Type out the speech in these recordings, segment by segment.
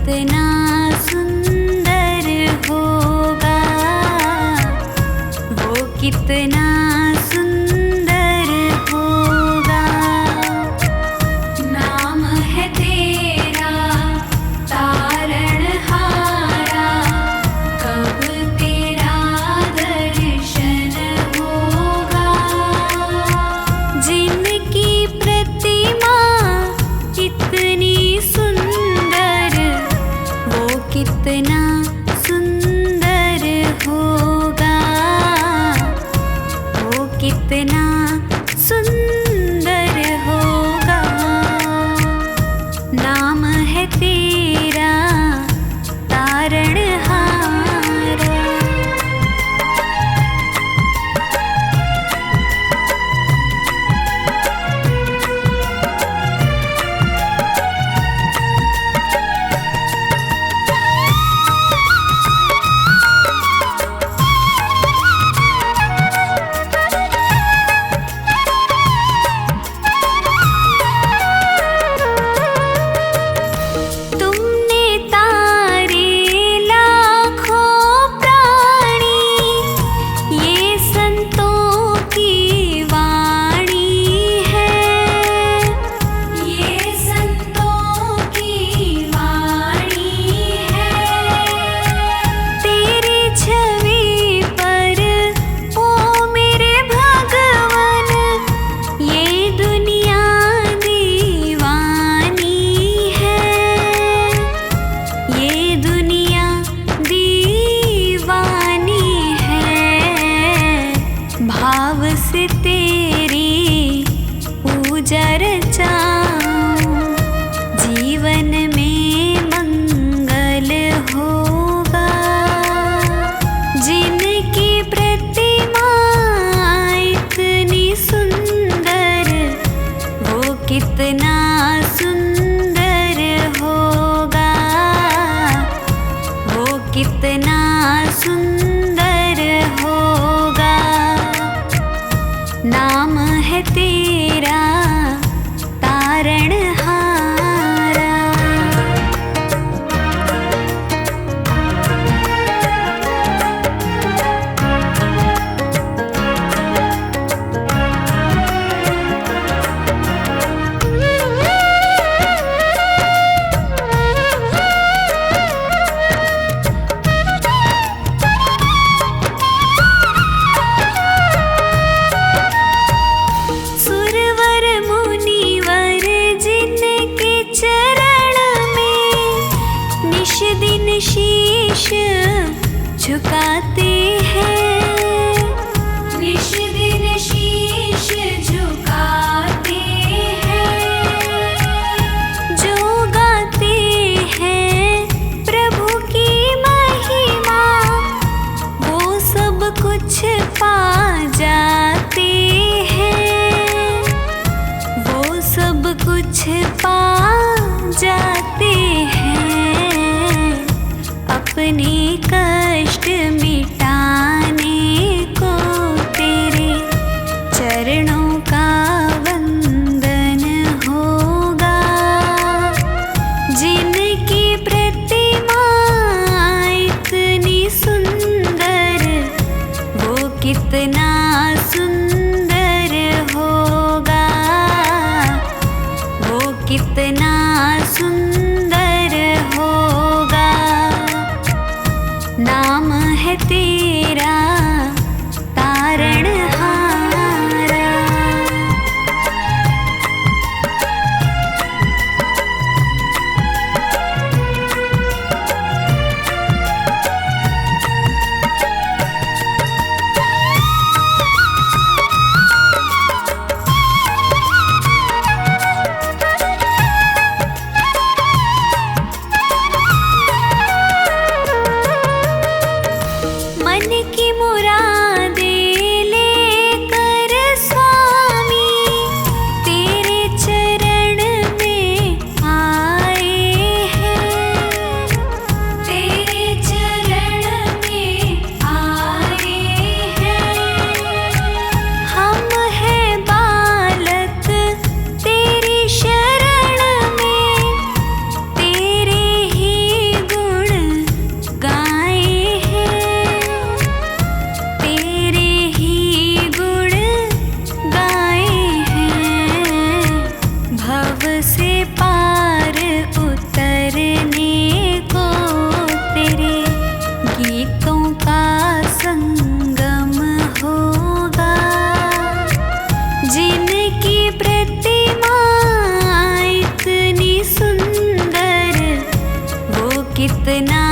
कितना सुंदर होगा, वो कितना सुंदर होगा। नाम है तेरा तारणहारा, कब तेरा दर्शन होगा। जिनकी प्रतिमा कितनी सुंदर, वो कितना सुंदर होगा, वो कितना सुंदर होगा। नाम है तेरा तारणहारा। तुमने तारे लाखों प्राणी, ये संतों की वाणी है, ये संतों की वाणी है। तेरी छवि पर ओ मेरे भगवन, ये दुनिया दीवानी है, ये दुनिया दीवानी है। भाव से तेरी पूजा रचाऊं, जीवन में मंगल होगा। जिनकी प्रतिमा इतनी सुंदर, वो कितना सुंदर होगा, वो कितना सुंदर होगा। नाम है तेरा तारणहारा। सुरवर मुनिवर जिनके चरण में निश दिन शीश झुकाते हैं, निश दिन शीश झुकाते हैं। जो गाते हैं प्रभु की महिमा, वो सब कुछ पा जाते हैं, वो सब कुछ पा जाते हैं। अपने कष्ट मिटाने को तेरे चरणों का वंदन होगा। जिनकी प्रतिमा इतनी सुंदर, वो कितना सुंदर होगा, वो कितना सुंदर होगा। नाम है तेरा तारणहारा। मन कितना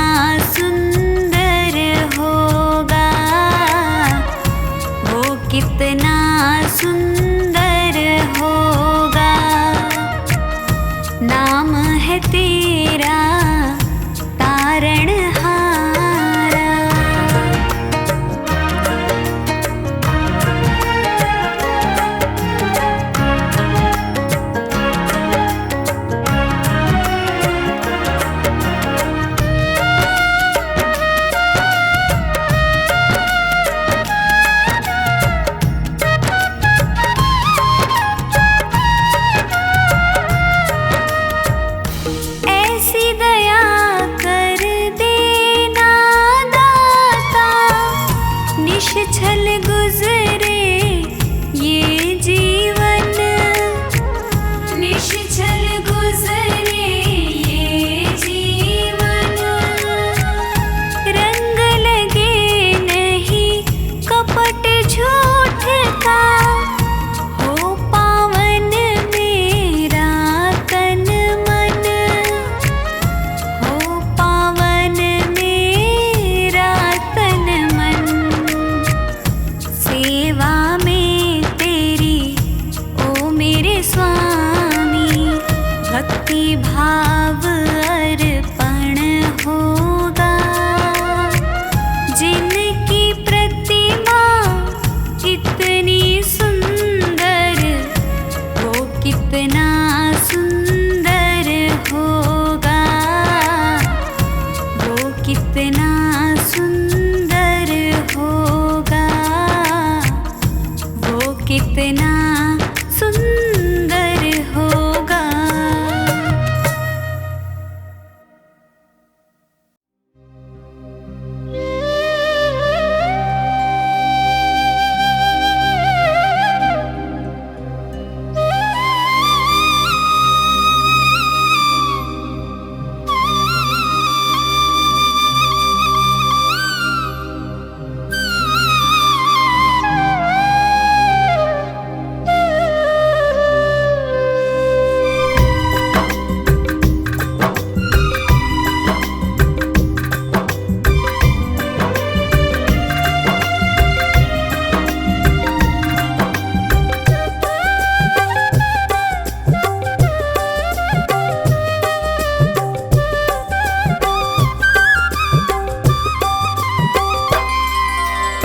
सुंदर होगा, वो कितना सुंदर होगा। नाम है तेरा तारणहारा। ऐसी दया कर देना दाता, निश्छल गुजरे ये जीवन, निश्छल गुजरे ये जीवन। रंग लगे नहीं कपट झूठ का, हो पावन मेरा तन मन, हो पावन मेरा तन मन। सेवा में तेरी ओ मेरे स्वामी, भक्ति भाव अर्पण होगा। जिनकी प्रतिमा इतनी सुंदर, वो कितना सुंदर होगा, वो कितना सुंदर होगा, वो कितना सुंदर होगा।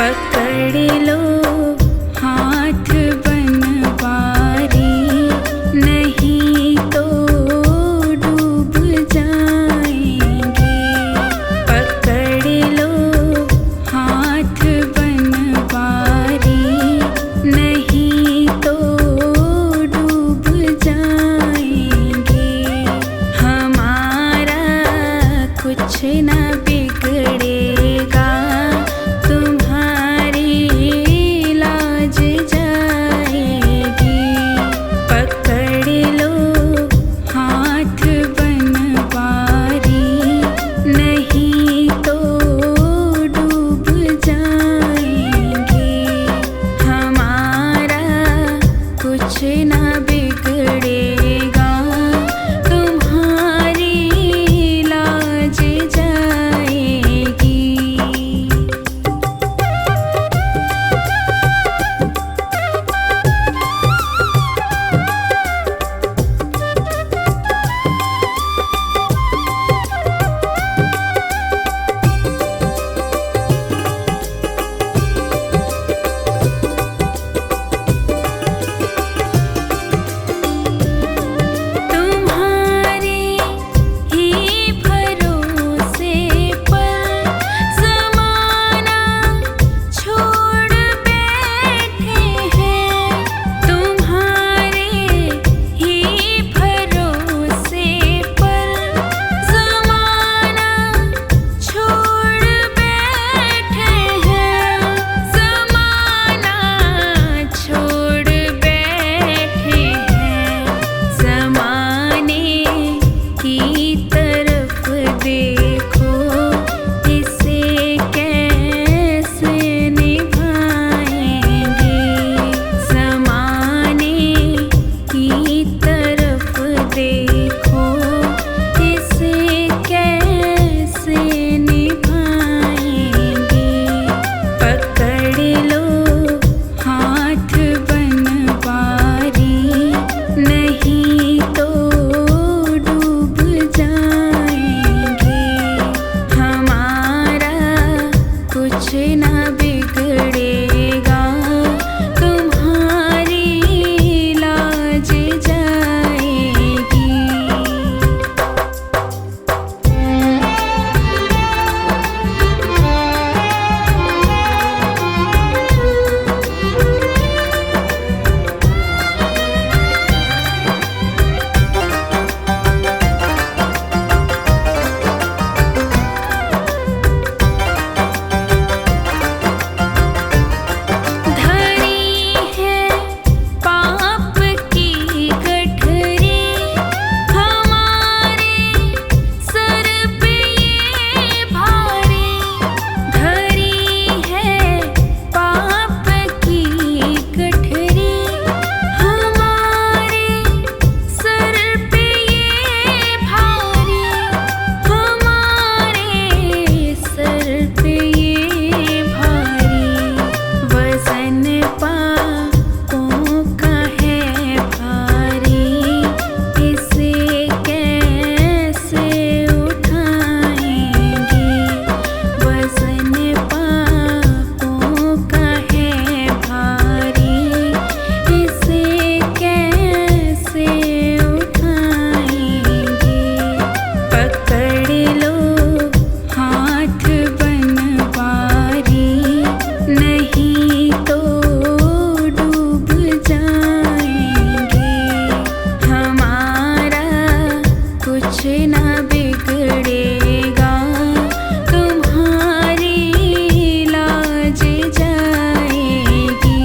पकड़ लो हाथ बनवारी, नहीं तो डूब जाएंगे। पकड़ लो हाथ बनवारी, नहीं तो डूब जाएंगे। हमारा कुछ न बिगड़ेगा, तुम्हारी लाज जाएगी। पकड़ लो हाथ बनवारी, नहीं तो डूब जाएंगे। हमारा कुछ न बिगड़ेगा, तुम्हारी लाज जाएगी। ना बिगड़ेगा, तुम्हारी लाज जाएगी।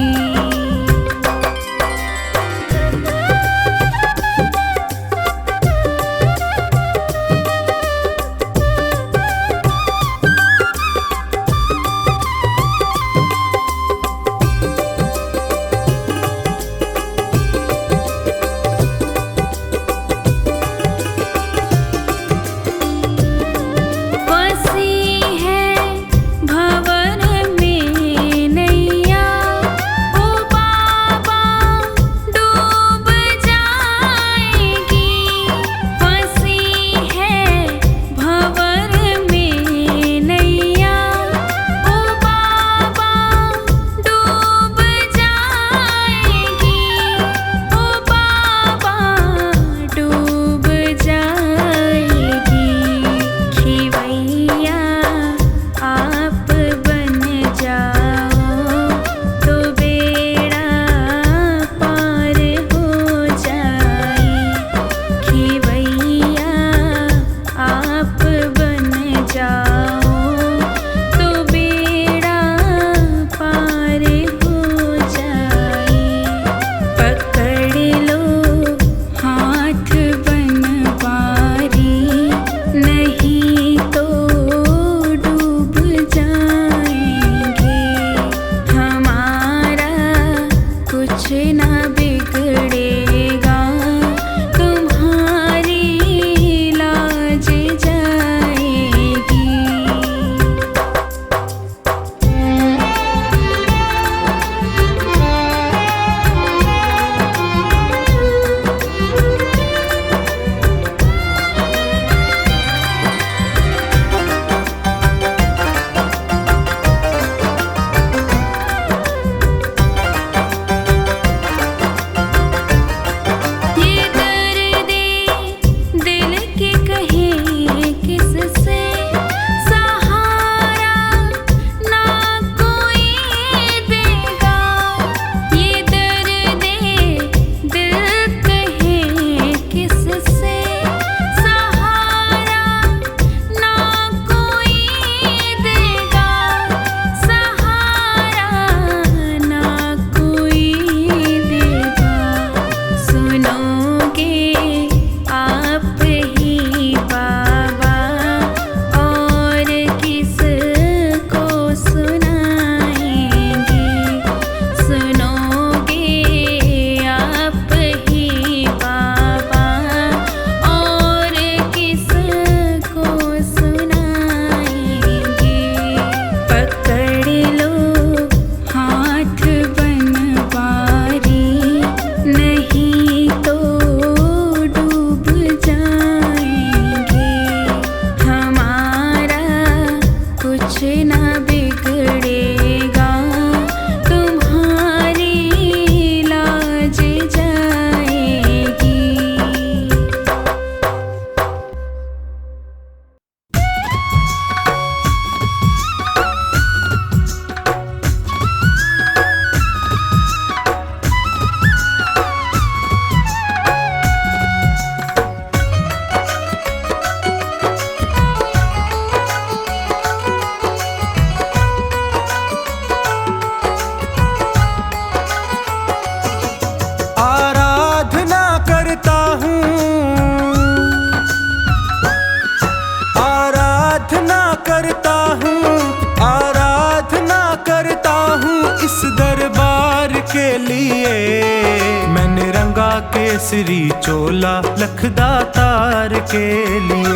केसरी चोला लखदातार के लिए।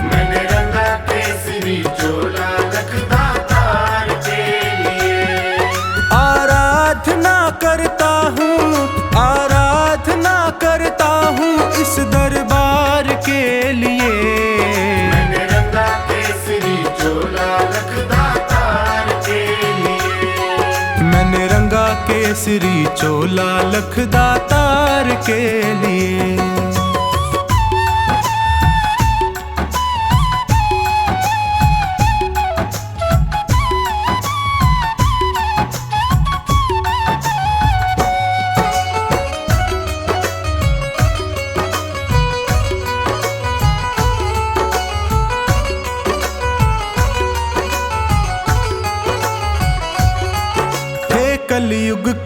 मैंने रंगा केसरी चोला लखदातार के लिए। आराधना करता हूँ इस दरबार के लिए। मैंने रंगा केसरी चोला लखदातार के लिए। मैंने रंगा केसरी चोला लखदातार के लिए।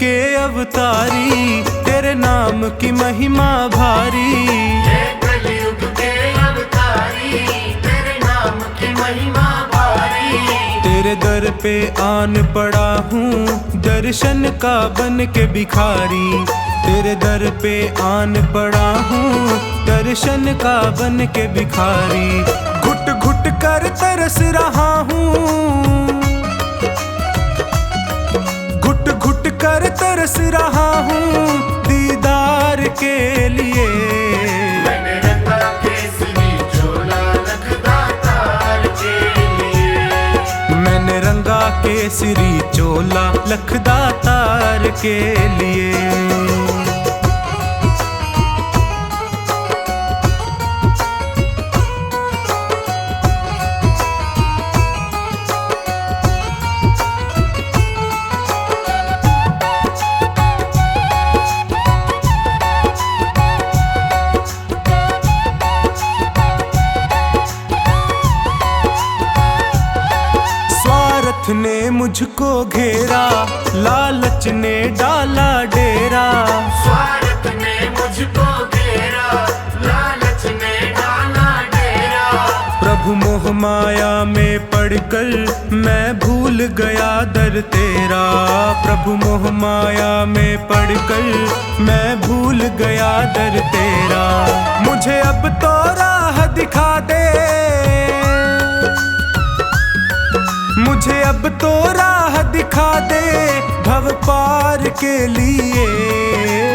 के अवतारी, तेरे नाम की महिमा भारी। हे कलयुग के अवतारी, तेरे नाम की महिमा भारी। तेरे दर पे आन पड़ा हूँ, दर्शन का बन के भिखारी। तेरे दर पे आन पड़ा हूँ, दर्शन का बन के भिखारी। घुट घुट कर तरस रहा हूँ, घुट घुट कर तरस रहा हूँ दीदार के लिए। मैंने रंगा केसरी चोला लखदातार के लिए। मैंने रंगा केसरी चोला लखदातार के लिए। ने मुझको घेरा, लालच ने डाला डेरा। स्वार्थ ने मुझको घेरा, लालच ने डाला डेरा। प्रभु मोह माया में पड़कर मैं भूल गया दर तेरा। प्रभु मोह माया में पड़कर मैं भूल गया दर तेरा। मुझे अब तो राह दिखा दे, मुझे अब तो राह दिखा दे भव पार के लिए।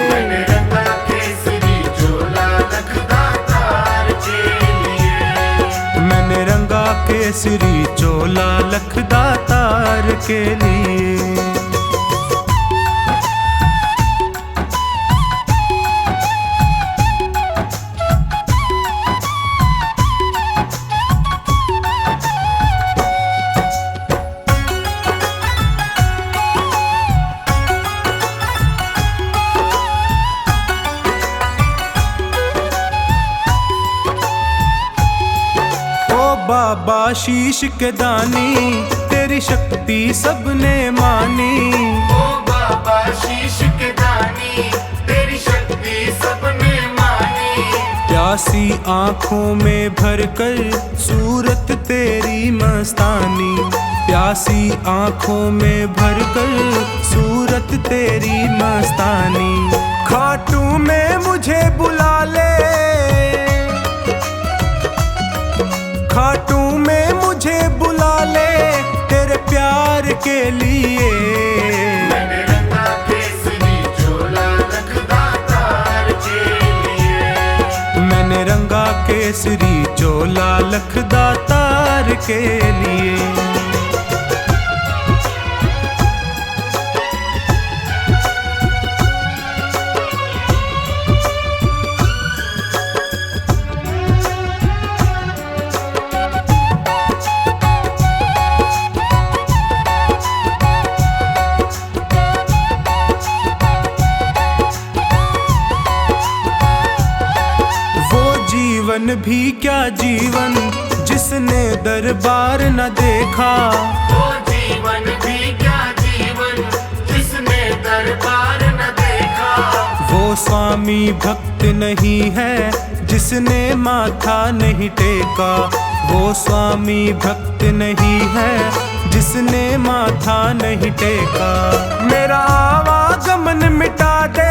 मैंने रंगा केसरी चोला लखदातार के लिए। मैंने रंगा केसरी चोला लखदातार के लिए। बाबा शीश के दानी, तेरी शक्ति सबने मानी। ओ बाबा शीश के दानी, तेरी शक्ति सबने मानी। प्यासी आँखों में भरकर सूरत तेरी मस्तानी। प्यासी आँखों में भरकर सूरत तेरी मस्तानी। खाटू में मुझे बुला ले, खाटू में मुझे बुला ले तेरे प्यार के लिए। मैंने रंगा केसरी चोला लखदातार के लिए। मैंने रंगा केसरी चोला लखदातार के लिए। जीवन भी क्या जीवन जिसने दरबार न देखा। वो जीवन भी क्या जीवन जिसने दरबार न देखा। वो स्वामी भक्त नहीं है जिसने माथा नहीं टेका। वो स्वामी भक्त नहीं है जिसने माथा नहीं टेका। मेरा आवागमन मिटा दे,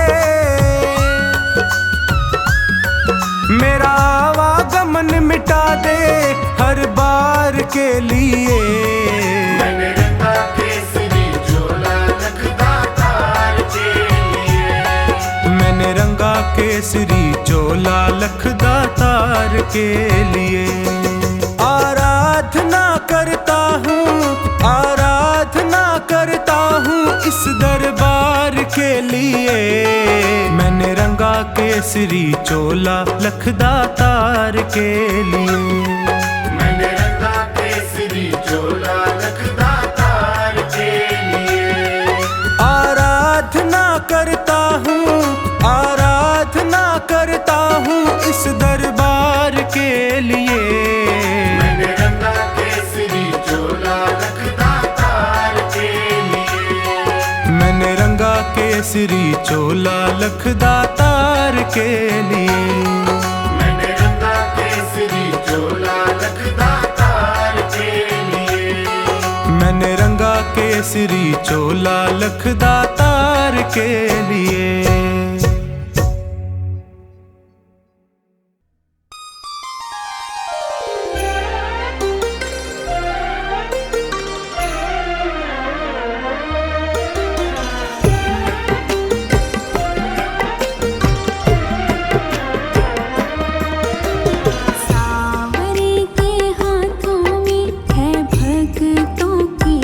मेरा आवागमन मिटा दे हर बार के लिए। मैंने रंगा केसरी चोला लखदातार के लिए। मैंने रंगा केसरी चोला लखदातार के लिए। आराधना करता हूँ, आराधना करता हूँ इस दरबार के लिए। मैंने रंगा केसरी चोला लखदातार के लिए। मैंने रंगा केसरी चोला लखदातार के लिए। आराधना करता हूँ, आराधना करता हूँ इस दरबार के लिए। मैंने रंगा केसरी चोला लखदातार के लिए। मैंने रंगा केसरी चोला लखदातार के लिए। मैंने रंगा केसरी चोला लखदातार के लिए। मैंने रंगा केसरी चोला लखदातार के लिए। सांवरे के हाथों में है भक्तों की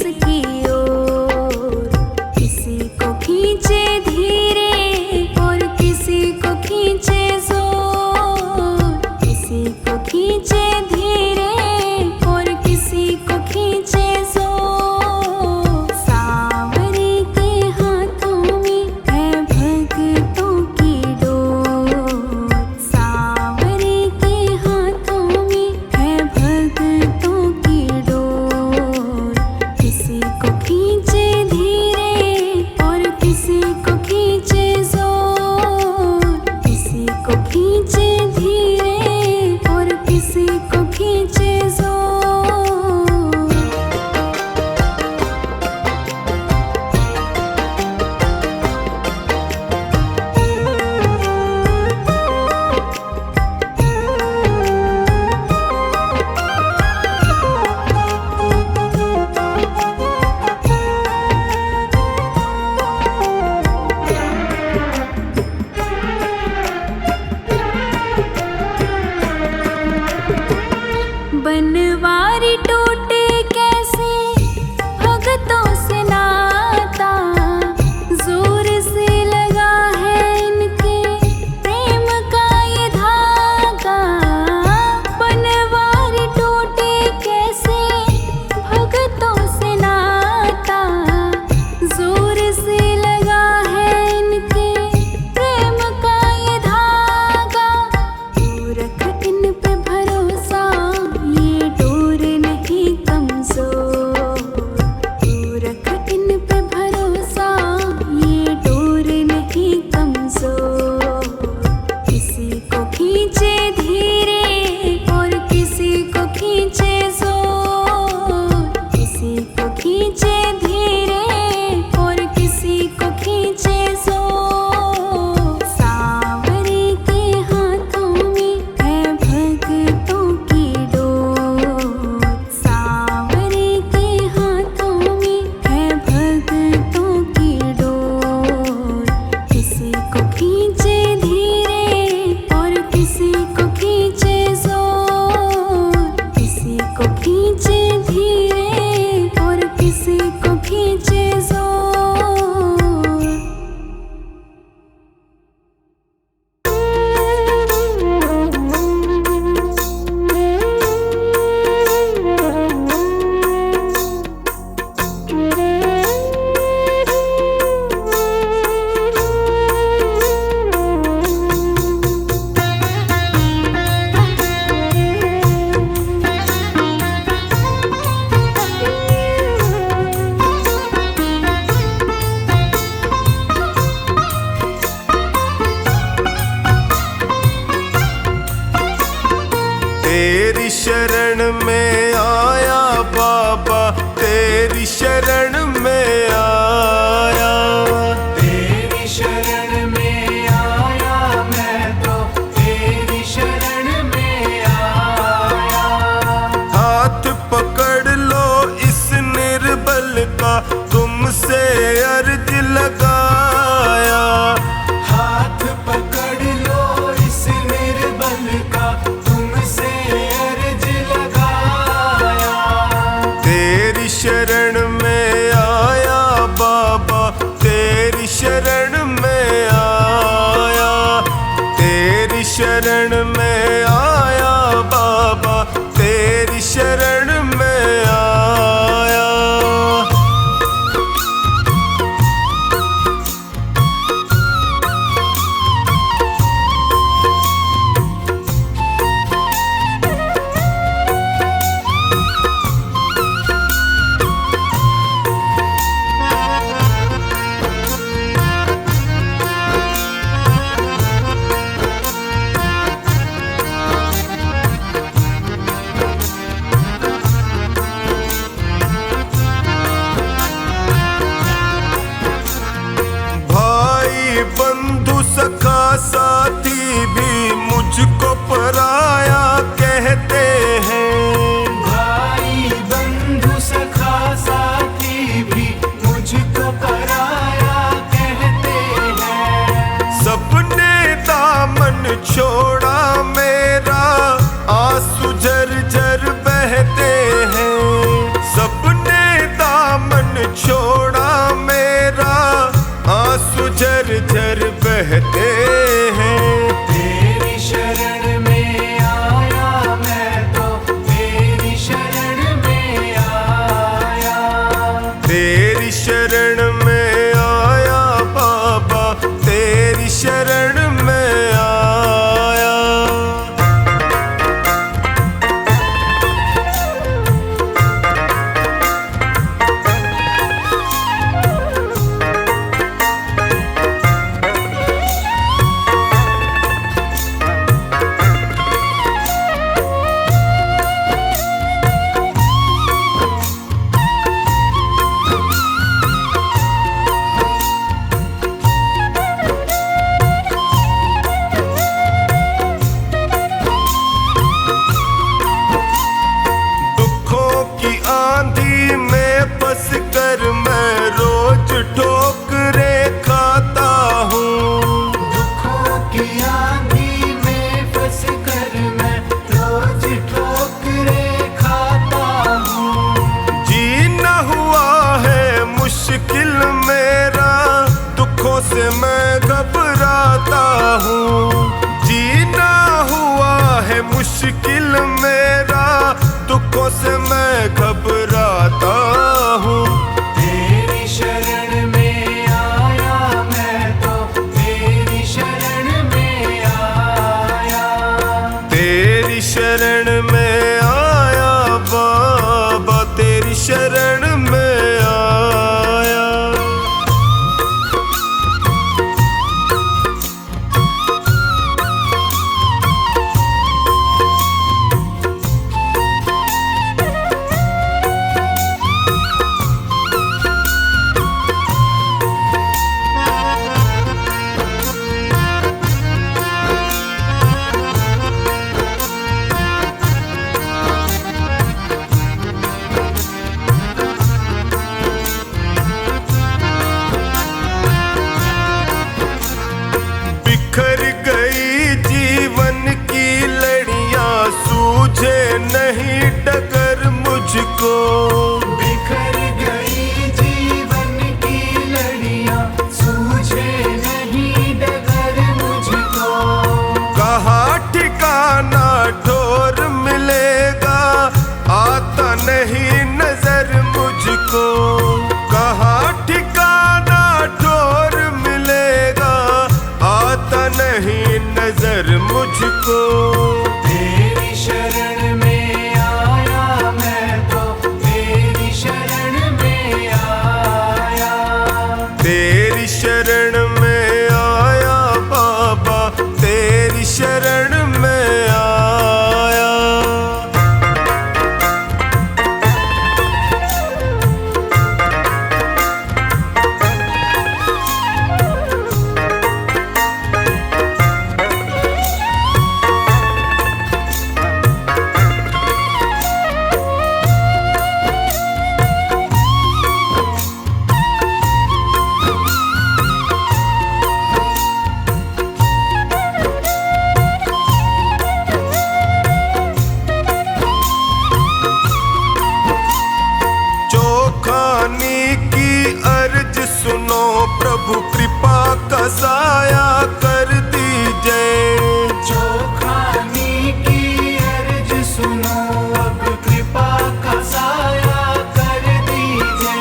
इसकी ओर, किसी को खींचे धीरे और किसी को खींचे जोर, किसी को खींचे धीरे और किसी को खींचे जोर। सांवरे के हाथों में है भक्तों की डोर, सांवरे के हाथों में है भक्तों की डोर। किसी को खींचे धीरे और किसी को खींचे जोर, किसी को खींचे धीरे और किसी को खींचे जोर। बनवारी टूटे कैसे भगतों से नाता, जोर से लगा है इनके प्रेम का ये धागा। बनवारी टूटे कैसे भगतों से नाता, जोर से लगा है इनके प्रेम का ये धागा। तू रख इन पे भरोसा, ये डोर नहीं कमजोर। तू रख इन पे भरोसा, ये डोर नहीं कमजोर। किसी को खींचे धीरे और किसी को खींचे जोर, किसी को खींचे धीरे और किसी को खींचे जोर। सांवरे के हाथों में है भक्तों की डोर, सांवरे के हाथों में है भक्तों की डोर। किसी को खींचे धीरे और किसी को खींचे जोर, किसी को खींचे धीरे और किसी को खींचे जोर। तेरी शरण में आया बाबा, तेरी शरण में आया। तेरी शरण में आया मैं तो, तेरी शरण में आया। हाथ पकड़ लो इस निर्बल का, तुमसे अर्ज लगाया। हाथ पकड़ लो इस निर्बल का, तुमसे अर्ज लगाया। तेरी शरण में आया बाबा, तेरी शरण में आया। तेरी शरण में आया बाबा, तेरी शरण में आया। साथी भी मुझको पराया कहते हैं। भाई बंधु सखा साथी भी मुझको पराया कहते हैं। सबने दामन छोड़ा मेरा, आंसू झरझर बहते हैं। सबने दामन छोड़ा मेरा, आंसू झरझर बहते हैं। तेरी शरण में आया मैं तो, तेरी शरण में आया। तेरी शरण में आया बाबा, तेरी शरण में आया। दुखों की आंधी में फंस कर मैं रोज ठोकरे खाता हूँ। दुखों की आंधी में फंस कर मैं रोज ठोकरे खाता हूँ। जीना हुआ है मुश्किल मेरा, दुखों से मैं घबराता हूँ। जीना हुआ है मुश्किल मेरा, दुखों से मैं घबराता हूँ। तेरी शरण में आया मैं तो, तेरी शरण में आया। तेरी शरण में आया बाबा, तेरी शरण में आया। बिखर गई जीवन की लड़ियां, सूझे नहीं डगर मुझको। बिखर गई जीवन की लड़ियां, सूझे नहीं डगर मुझको। कहाँ ठिकाना ठोर मिलेगा, आता नहीं नजर मुझको। कहाँ ठिकाना ठोर मिलेगा, आता नहीं नजर मुझको। तेरी शरण में आया मैं तो, तेरी शरण में आया। तेरी शरण में आया बाबा, तेरी शरण में आया। चौखानी की अर्ज सुनो प्रभु, कृपा का साया कर दीजिए। चौखानी की अर्ज सुनो, अब कृपा का साया कर दीजिए।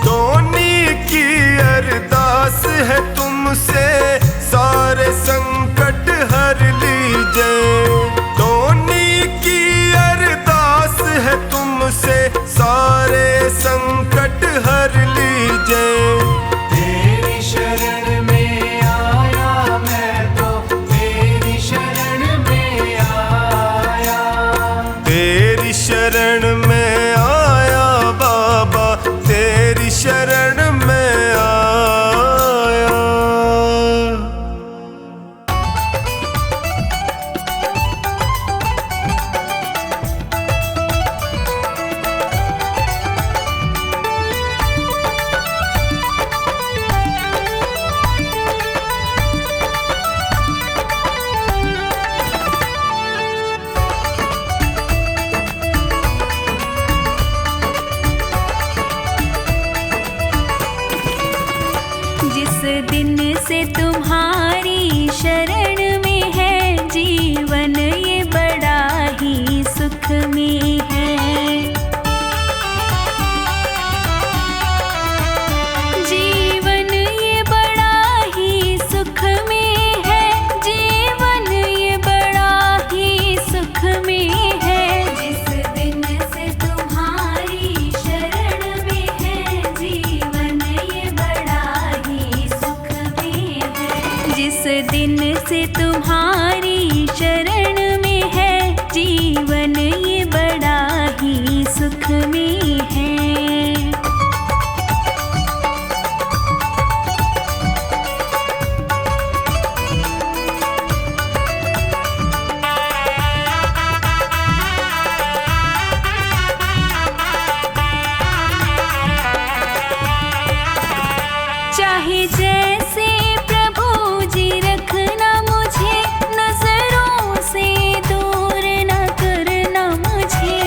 धोनी की अरदास है तुमसे, सारे संकट हर लीजिए। धोनी की अरदास है तुमसे, सारे संकट हर लीजिए। तेरी शरण में आया मैं तो, तेरी शरण में आया। तेरी शरण में आया बाबा, तेरी शरण में आया। दिन से तुम्हारी शरण में है जीवन, ये बड़ा ही सुख में है। जीवन ये बड़ा ही सुख में है, जीवन ये बड़ा ही सुख में है। जिस दिन से तुम्हारी शरण में है जीवन, ये बड़ा ही सुख में है। जिस दिन से तुम्हारी शरण में है जीवन, ये बड़ा ही सुख में है। चाहे जैसे प्रभु जी रखना मुझे, नजरों से दूर न करना मुझे।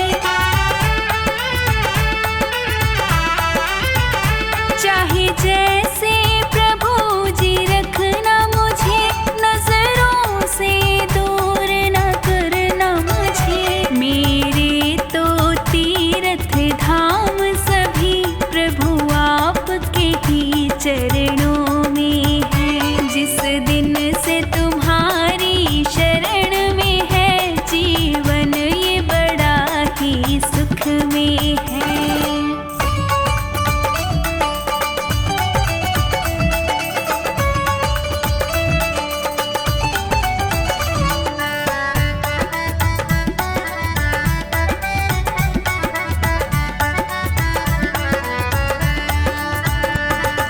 चाहे जैसे प्रभु जी रखना मुझे, नजरों से दूर न करना मुझे। मेरे तो तीर्थ धाम सभी प्रभु आपके ही चरणों में है। जिस दिन से तुम्हारी शरण में है जीवन, ये बड़ा ही सुख में है।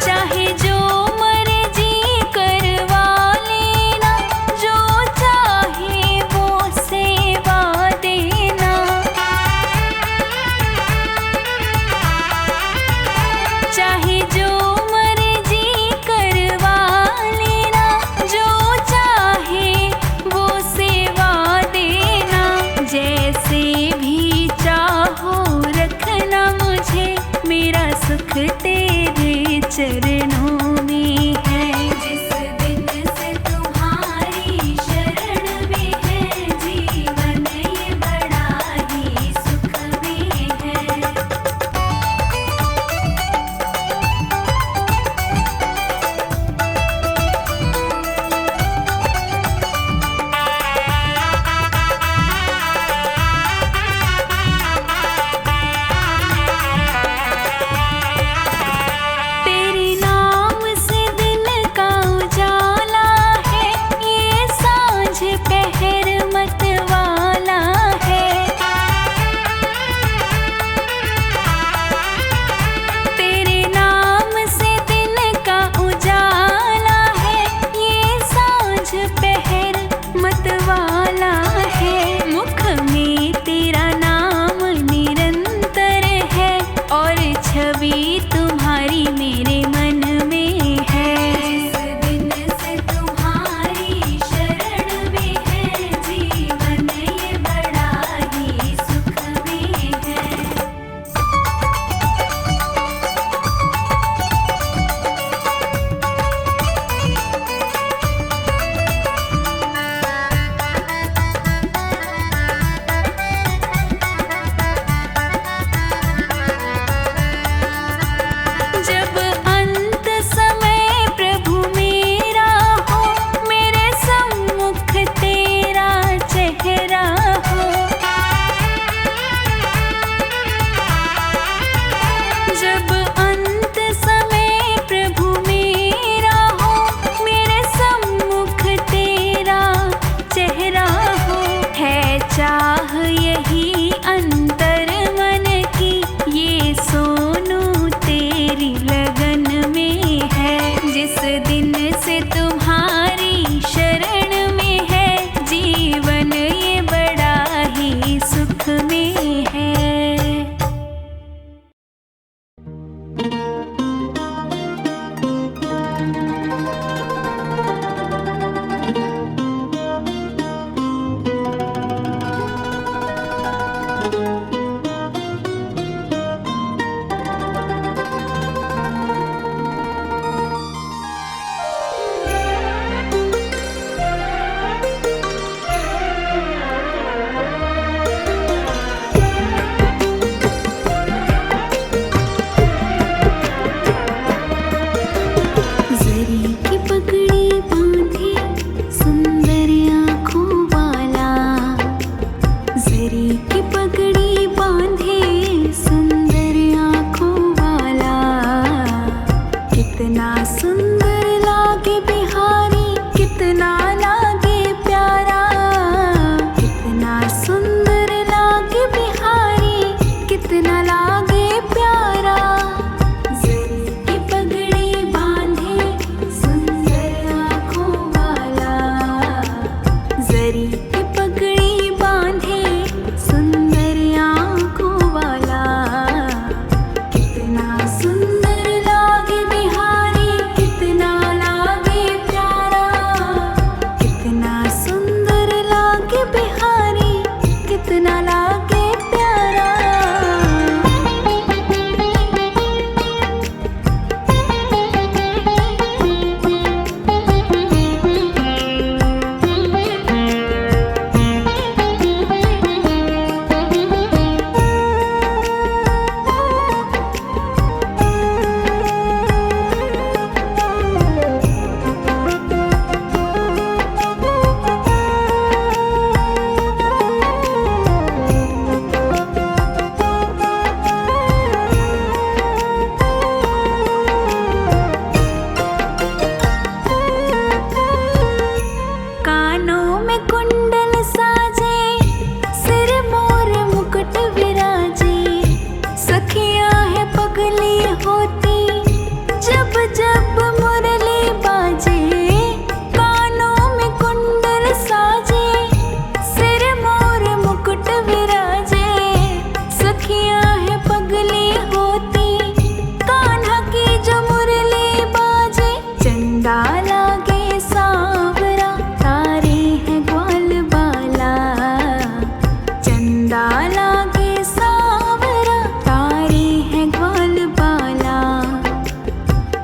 चाहे जो मर्जी करवा लेना, जो चाहे वो सेवा देना। चाहे जो मर्जी करवा लेना, जो चाहे वो सेवा देना। जैसे भी चाहो रखना मुझे, मेरा सुख तेरे चरणों में है। जिस दिन से तुम्हारी शरण में है जीवन, ये बड़ा ही सुख में है। तेरे नाम से दिन का उजाला है, ये सांझ पहर मतवाला है। तेरे नाम से दिन का उजाला है, ये सांझ पहर मतवाला है। मुख में तेरा नाम निरंतर है, और छवि तुम्हारी मेरे मन में है। जिस दिन से तुम्हारी शरण में है जीवन, ये बड़ा ही सुख में है। जब जब जब मुरली बाजे, कानों में कुंडल साजे, सिर मोर मुकुट विराजे, सखियां है पगली होती, कान्हा की जो मुरली बाजे। चंदा लागे सांवरा, तारे है ग्वाल बाला, चंदा लागे सांवरा, तारे है ग्वाल बाला।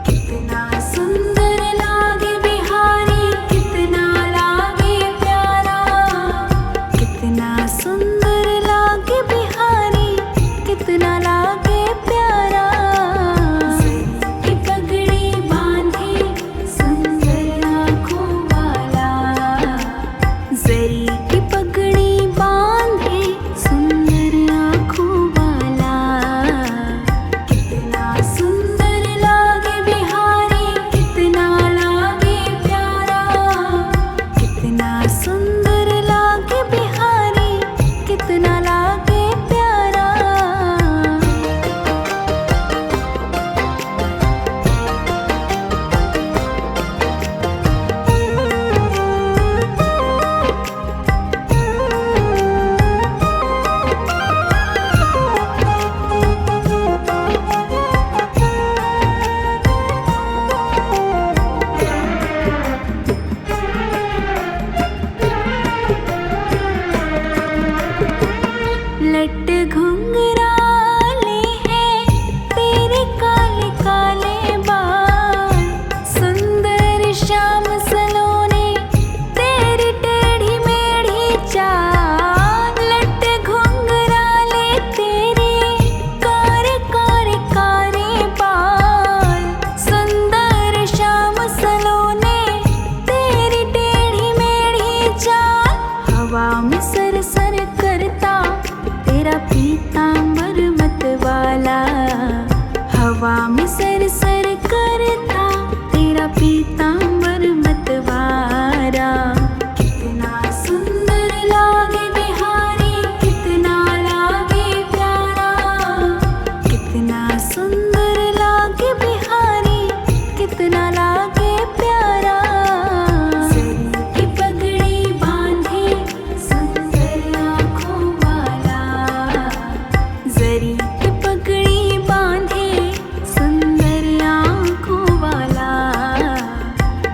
कितना सुंदर लागे बिहारी, कितना लागे प्यारा, कितना सुंदर लागे बिहारी, कितना लागे प्यारा। की पगड़ी बांधे सुंदर आँखों वाला, जरी की पगड़ी बांधे सुंदर आँखों वाला। कितना सुंदर लागे बिहारी, कितना लागे प्यारा, कितना सुंदर लागे बिहारी, कितना लागे प्यारा। लट घुंघराले हैं तेरे काले काले बाल, सुंदर श्याम सलोने तेरी टेढ़ी मेढ़ी चाल। लट घुंघराले तेरे कारे कारे कारे बाल, सुंदर श्याम सलोने तेरी टेढ़ी मेढ़ी चाल। हवा में सर सर करता तेरा पीतांबर मत वाला, हवा में सर सर करता तेरा पीतांबर मत वाला। कितना सुंदर लागे बिहारी, कितना लागे प्यारा, कितना सुंदर लागे बिहारी, कितना लागे प्यारा। की पगड़ी बांधे सुंदर आँखों वाला, सुंदर आँखों वाला।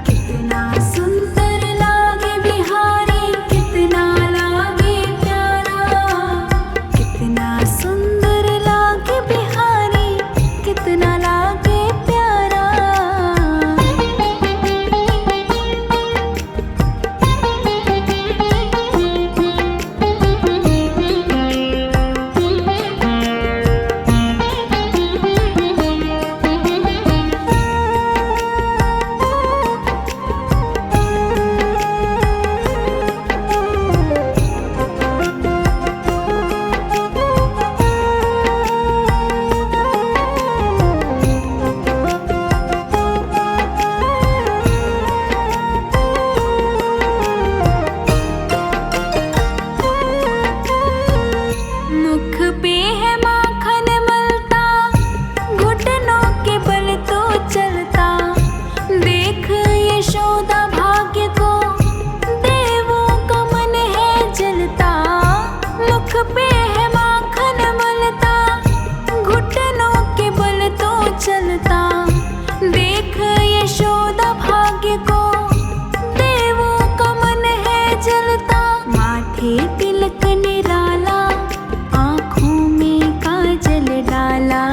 कितना सुंदर लागे बिहारी, कितना लागे प्यारा, कितना सुंदर लागे बिहारी, कितना लागे प्यारा। मुख पे है माखन मलता, घुटनों के बल तो चलता, देख यशोदा भाग्य को, देवों का मन है जलता। मुख पे है माखन मलता, घुटनों के बल तो चलता, देख यशोदा भाग्य को, देवों का मन है जलता। माथे तिलक निराला, आँखों में काजल डाला,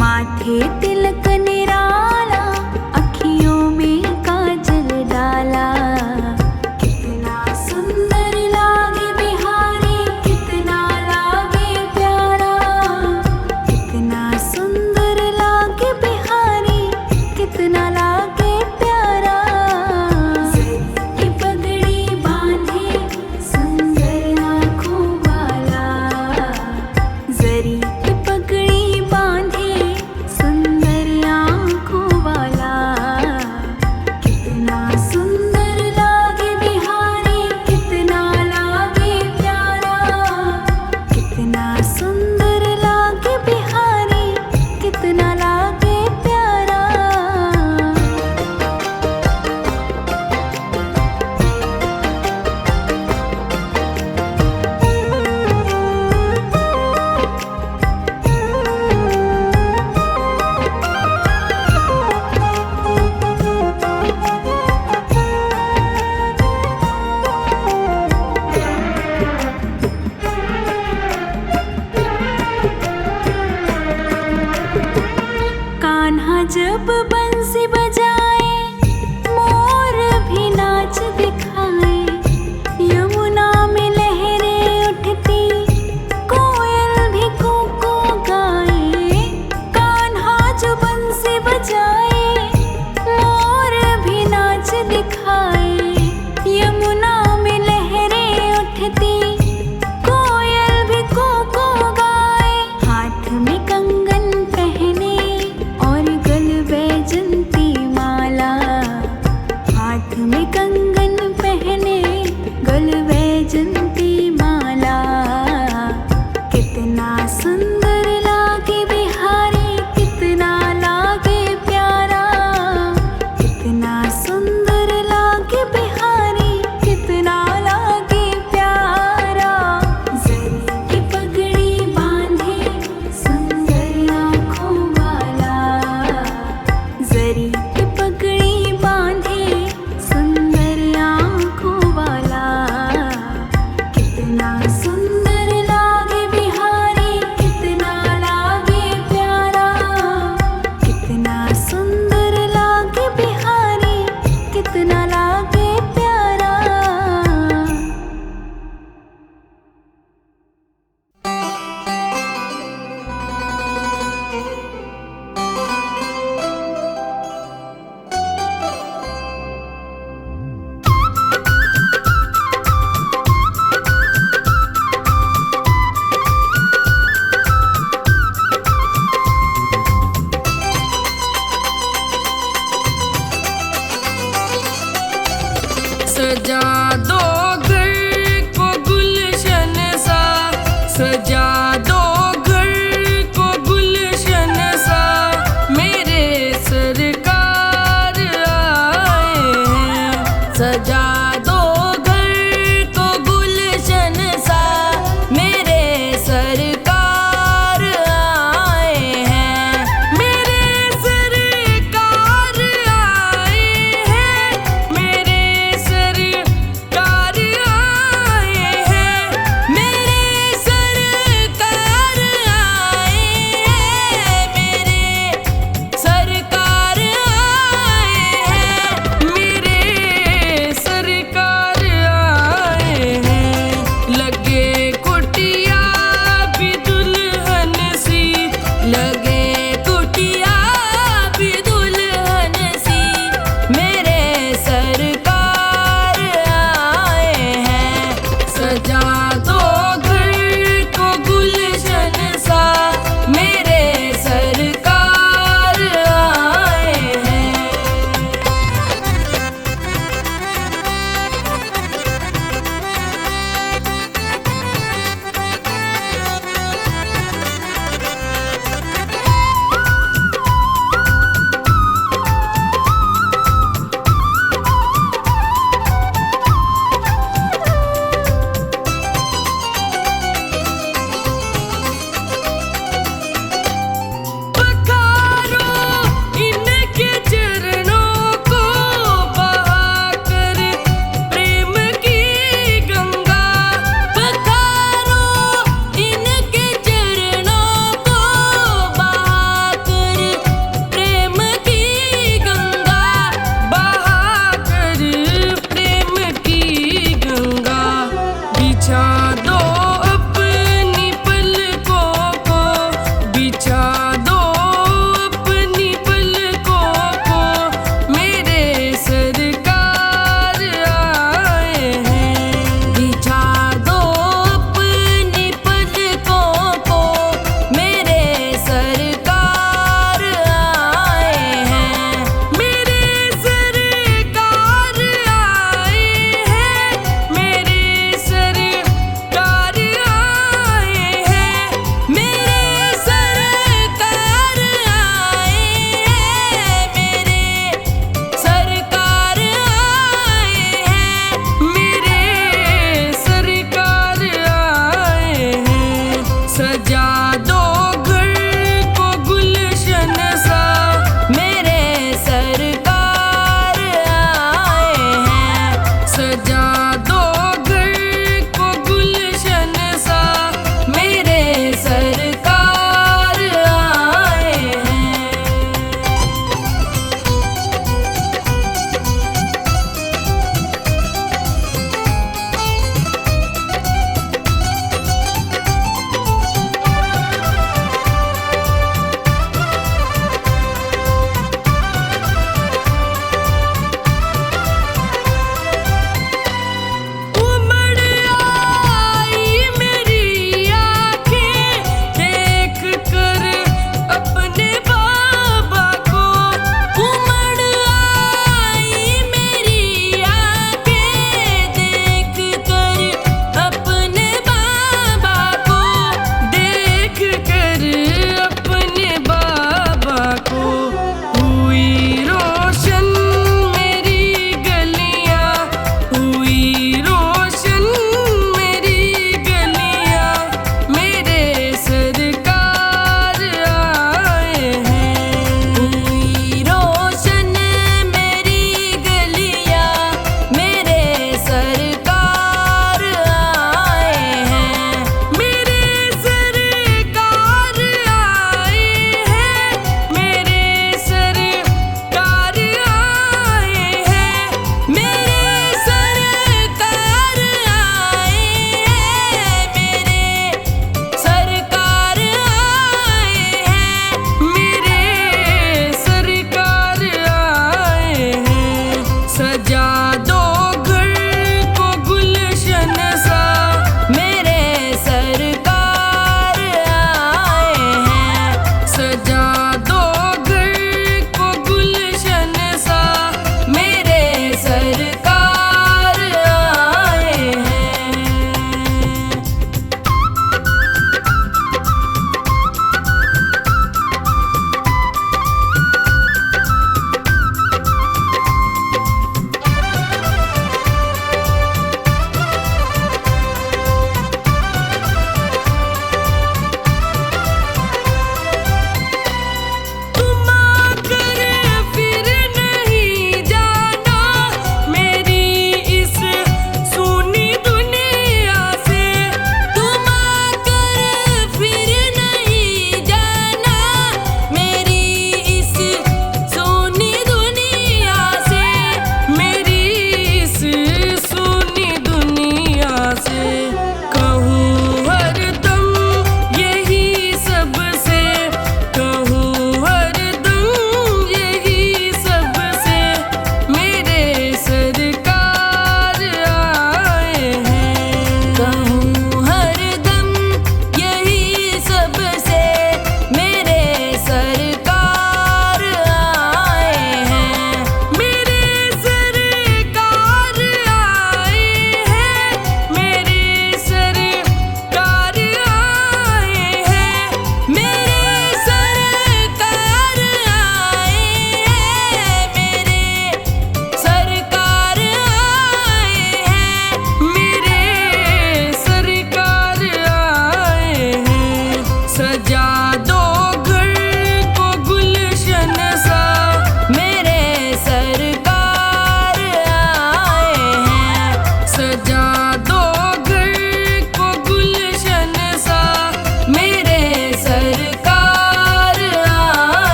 माथे तिलक निराला, अखियों में काजल डाला। कितना सुंदर लागे बिहारी, कितना लागे प्यारा, कितना सुंदर लागे बिहारी, कितना लागे प्यारा। की पगड़ी बांधे सुंदर आँखों वाला, जरी की पगड़ी बांधे सुंदर जब बंसी बजाए मोर भी नाच दिखाए, यमुना में लहरें उठती कोयल भी कूकू गाए। कान्हा जो बंसी बजाए मोर भी नाच दिखाए, यमुना में लहरें उठती कोयल भी कूकू गाए। हाथ में कंगन पहने और गल बैज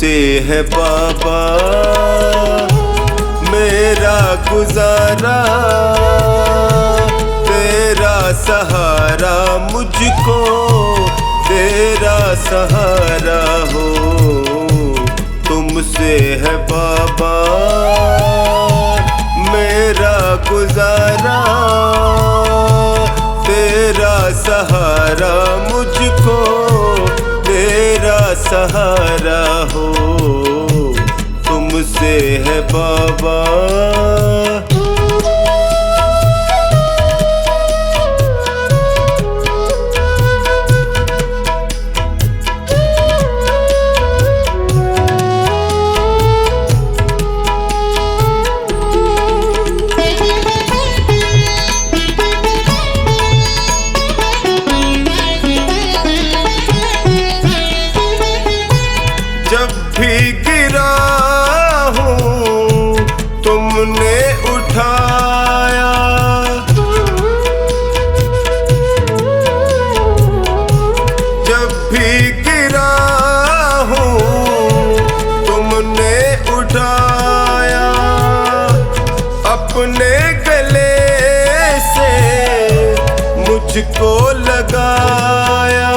तुमसे है बाबा मेरा गुजारा, तेरा सहारा मुझको तेरा सहारा हो। तुमसे है बाबा मेरा गुजारा, तेरा सहारा मुझको तेरा सहारा हो। तुमसे है बाबा। जब भी गिरा हूँ तुमने उठाया, जब भी गिरा हूँ तुमने उठाया, अपने गले से मुझको लगाया,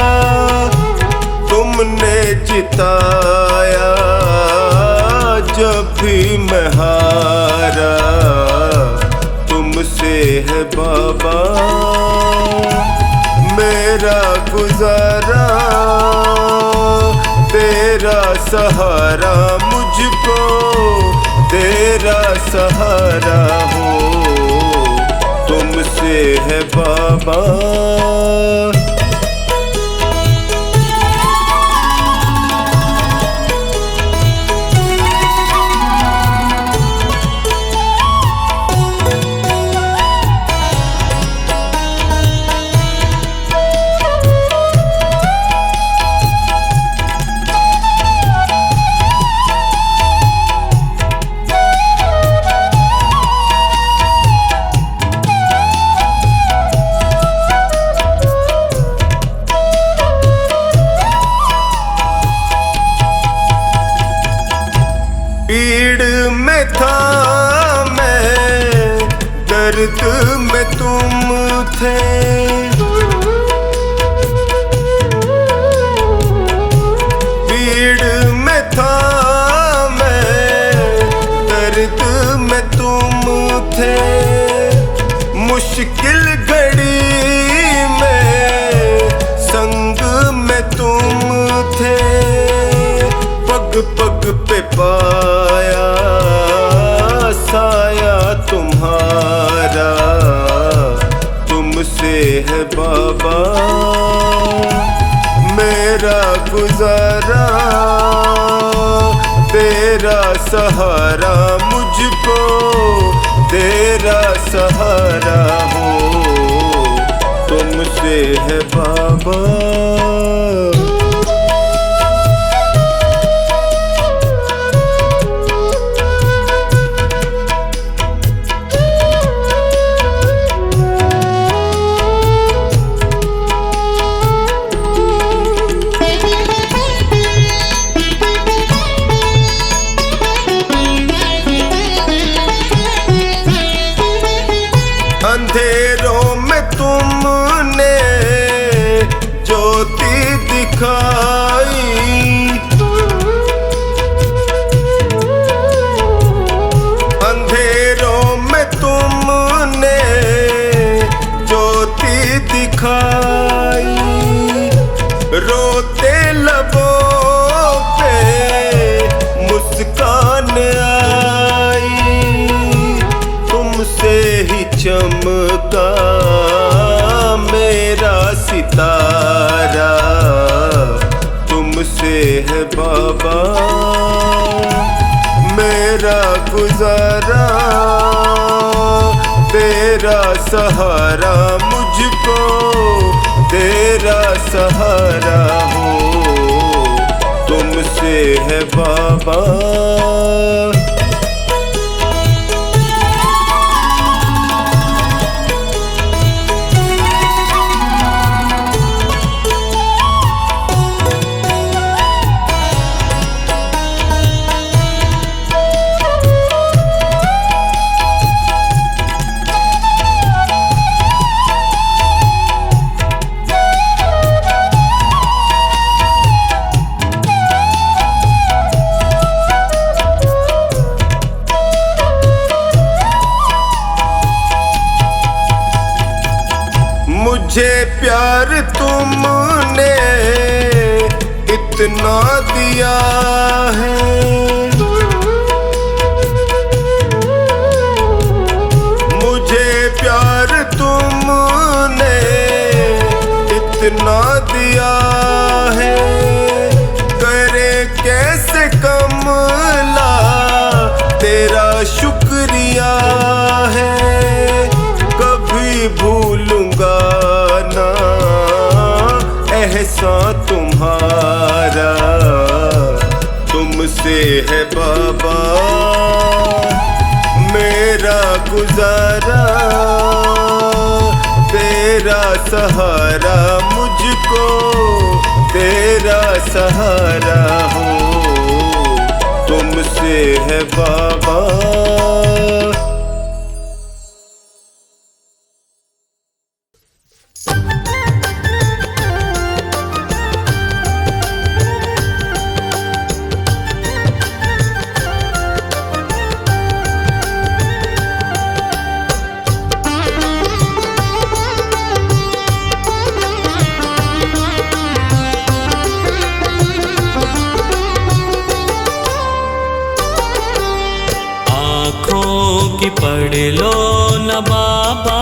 तुमने जिताया जब भी मैं हारा। तुमसे है बाबा मेरा गुजारा, तेरा सहारा मुझको तेरा सहारा हो। तुमसे है बाबा। पीड़ में था मैं, दर्द में तुम थे, पीड़ में था मैं, दर्द में तुम थे। मुश्किल घड़ी में संग में तुम थे, पग पग पे पाया साया तुम्हारा। तुमसे है बाबा मेरा गुजारा, तेरा सहारा मुझको तेरा सहारा हो। तुमसे है बाबा। अंधेरों में तुमने ज्योति दिखाई, अंधेरों में तुमने ज्योति दिखाई। रोते लबों पे मुस्कान आई, तुमसे ही चमका मेरा सितारा। तुमसे है बाबा मेरा गुजारा, तेरा सहारा मुझको तेरा सहारा हो। तुमसे है बाबा। मुझे प्यार तुमने इतना दिया है, मुझे प्यार तुमने इतना दिया है, करे कैसे कमला तेरा शुक्रिया है। कभी भूलूंगा ना एहसान तुम्हारा, तुमसे है बाबा मेरा गुजारा, तेरा सहारा मुझको तेरा सहारा हो, तुमसे है बाबा। पढ़ लो न बाबा,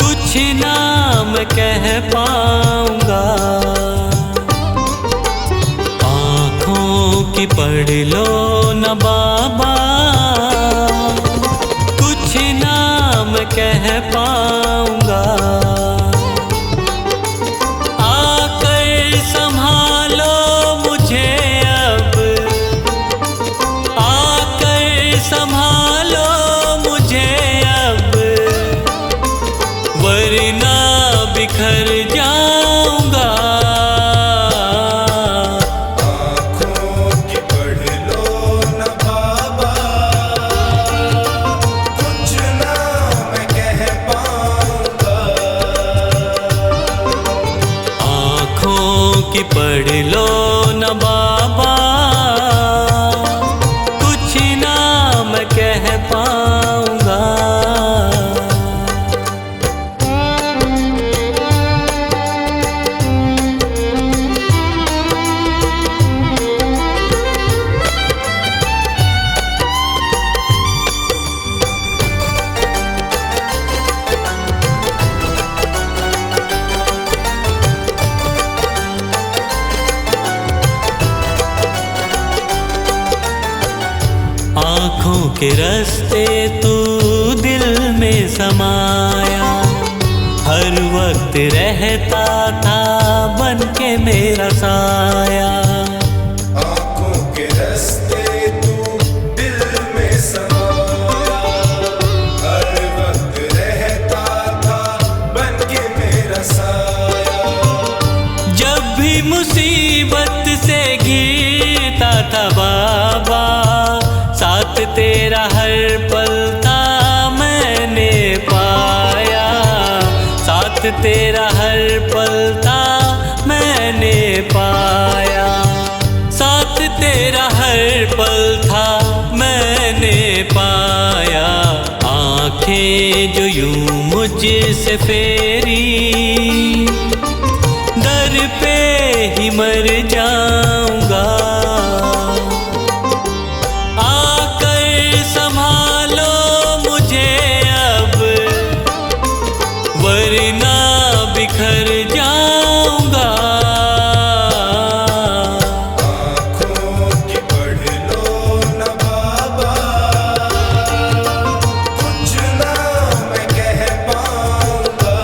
कुछ नाम कह पाऊंगा। आँखों की पढ़ लो न बाबा, कुछ नाम कह पाऊंगा। आकर संभालो मुझे अब, संभालो मुझे अब, वरना बिखर जाऊंगा। आँखों की पढ़ लो न बाबा, कुछ ना मैं कह पाऊंगा। आँखों की पढ़ लो न बाबा, कह पाऊंगा। आँखों के रास्ते तू दिल में समाया, हर वक्त रहता था बन के मेरा साया। आँखों के रास्ते तू दिल में समाया, हर वक्त रहता था बन के मेरा साया। जब भी मुसीबत से घिरता था बाबा, साथ तेरा हर पल था मैंने पाया। साथ तेरा हर पल था मैंने पाया। साथ तेरा हर पल था मैंने पाया। आँखें जो यूं मुझसे फेरी, दर पे ही मर जाऊंगा। संभालो मुझे अब, वरना बिखर जाऊंगा। आँखों की पढ़ लो न बाबा, कुछ ना मैं कह पाऊंगा।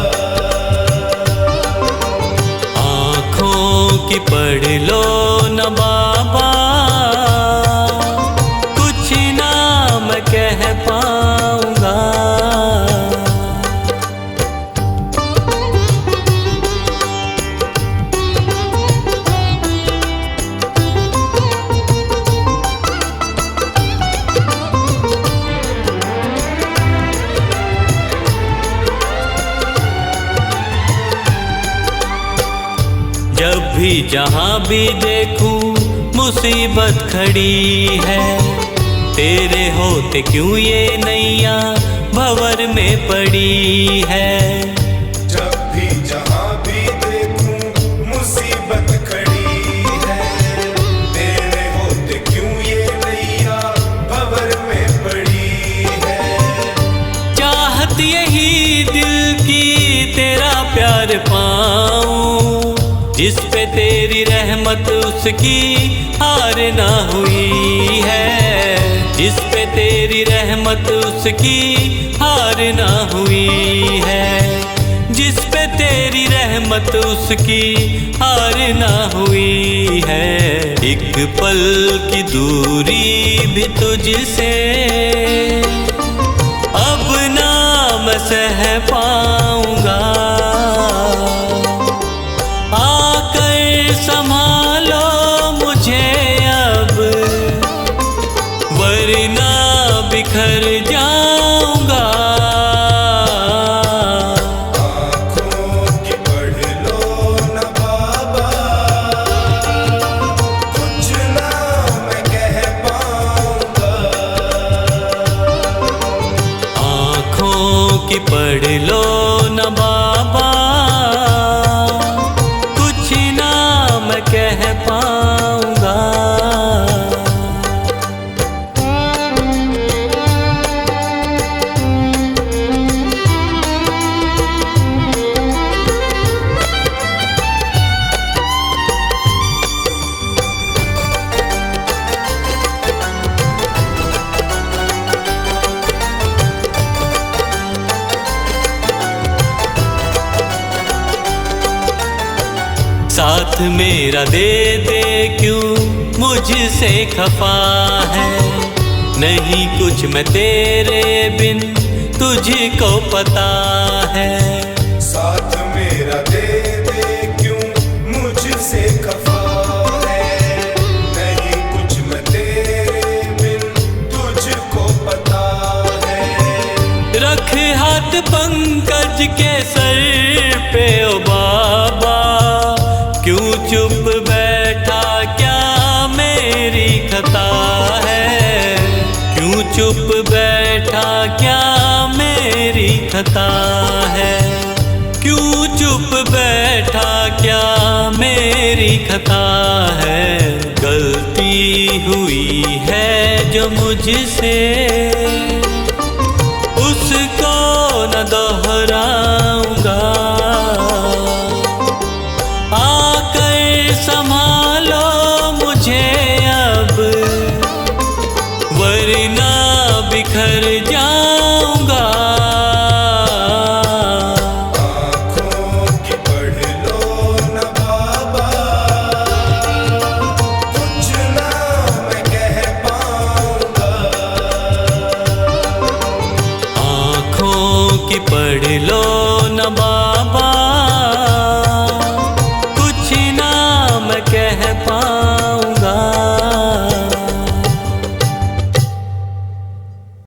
आँखों की पढ़ लो न बाबा, कह पाऊंगा। जब भी जहाँ भी देखूं मुसीबत खड़ी है, तेरे होते क्यों ये नैया भंवर में पड़ी है। जब भी जहाँ भी देखूं मुसीबत खड़ी है, तेरे होते क्यों ये नैया भंवर में पड़ी है। चाहत यही दिल की तेरा प्यार पाऊं, जिस पे तेरी रहमत उसकी हार ना हुई है, जिस पे तेरी रहमत उसकी हार ना हुई है, जिस पे तेरी रहमत उसकी हार ना हुई है। एक पल की दूरी भी तुझसे अब ना मैं सह पाऊंगा, आकर संभालो मुझे अब, वरना बिखर जाऊंगा। आँखों की पढ़ लो न बाबा, कुछ ना मैं कह पाऊंगा। आँखों की पढ़ लो न बाबा, कुछ ना मैं कह पाऊंगा। साथ मेरा दे दे क्यों मुझसे खफा है, नहीं कुछ मैं तेरे बिन तुझको पता है। साथ मेरा दे दे क्यों मुझसे खफा है, नहीं कुछ मैं तेरे बिन तुझको पता है। रख हाथ पंकज के सर पे ओ बाबा, क्यों चुप बैठा क्या मेरी खता है, क्यों चुप बैठा क्या मेरी खता है, क्यों चुप बैठा क्या मेरी खता है। गलती हुई है जो मुझसे उसको न दोहराऊंगा, आकर संभालो मुझे अब, वरना बिखर जाऊंगा। आँखों की पढ़ लो न बाबा, कुछ ना मैं कह पाऊंगा। आँखों की पढ़ लो न बाबा,